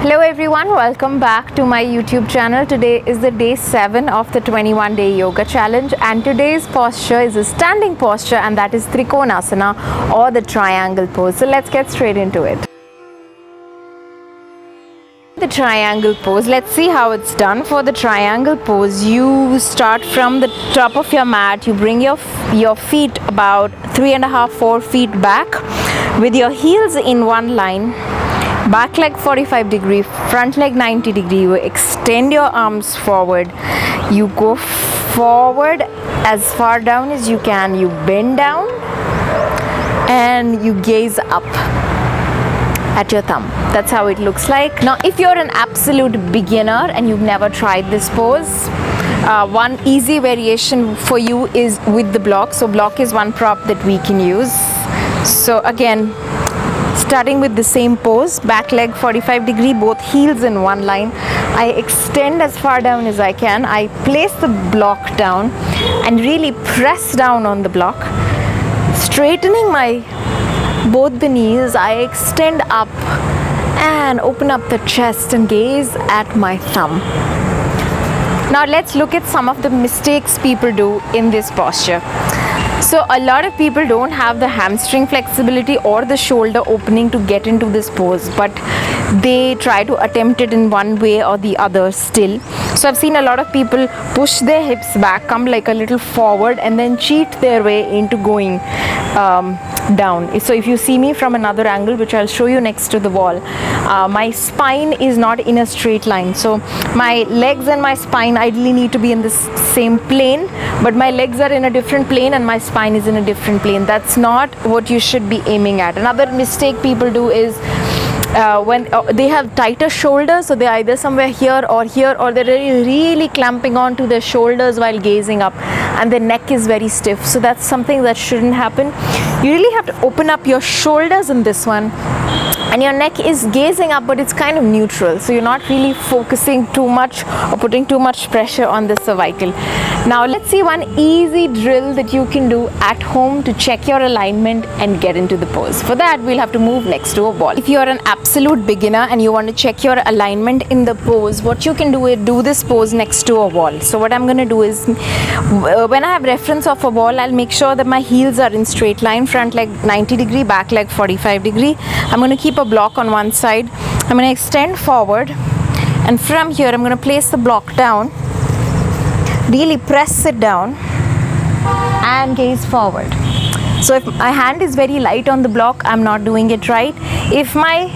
Hello everyone, welcome back to my YouTube channel. Today is the day 7 of the 21-day yoga challenge, and today's posture is a standing posture, and that is Trikonasana or the triangle pose. So let's get straight into it. The triangle pose, let's see how it's done. For the triangle pose, you start from the top of your mat. You bring your feet about 3.5-4 feet back with your heels in one line. Back leg 45 degree, front leg 90 degree. You extend your arms forward. You go forward as far down as you can. You bend down and you gaze up at your thumb. That's how it looks like. Now, if you're an absolute beginner and you've never tried this pose, one easy variation for you is with the block. So block is one prop that we can use. So again, starting with the same pose, back leg 45 degree, both heels in one line. I extend as far down as I can. I place the block down and really press down on the block. Straightening both the knees, I extend up and open up the chest and gaze at my thumb. Now let's look at some of the mistakes people do in this posture. So a lot of people don't have the hamstring flexibility or the shoulder opening to get into this pose, but they try to attempt it in one way or the other still. So I've seen a lot of people push their hips back, come like a little forward, and then cheat their way into going down. So if you see me from another angle, which I'll show you next to the wall, my spine is not in a straight line. So my legs and my spine ideally need to be in the same plane, but my legs are in a different plane and my spine is in a different plane. That's not what you should be aiming at. Another mistake people do is when they have tighter shoulders, so they're either somewhere here, or they're really clamping onto their shoulders while gazing up, and the neck is very stiff. So that's something that shouldn't happen. You really have to open up your shoulders in this one, and your neck is gazing up, but it's kind of neutral, so you're not really focusing too much or putting too much pressure on the cervical. Now let's see one easy drill that you can do at home to check your alignment and get into the pose. For that, we'll have to move next to a wall. If you're an absolute beginner and you want to check your alignment in the pose, what you can do is do this pose next to a wall. So what I'm going to do is, when I have reference of a wall, I'll make sure that my heels are in straight line, front leg 90 degree, back leg 45 degree. I'm going to keep a block on one side. I'm going to extend forward, and from here I'm going to place the block down, really press it down and gaze forward. So if my hand is very light on the block, I'm not doing it right. If my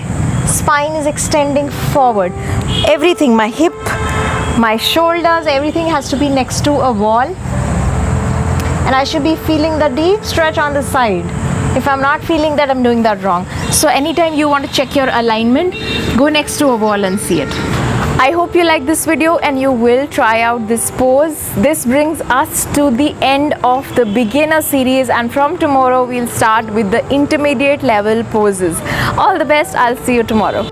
spine is extending forward, everything, my hip, my shoulders, everything has to be next to a wall, and I should be feeling the deep stretch on the side. If I'm not feeling that, I'm doing that wrong. So anytime you want to check your alignment, go next to a wall and see it. I hope you like this video and you will try out this pose. This brings us to the end of the beginner series, and from tomorrow we'll start with the intermediate level poses. All the best. I'll see you tomorrow.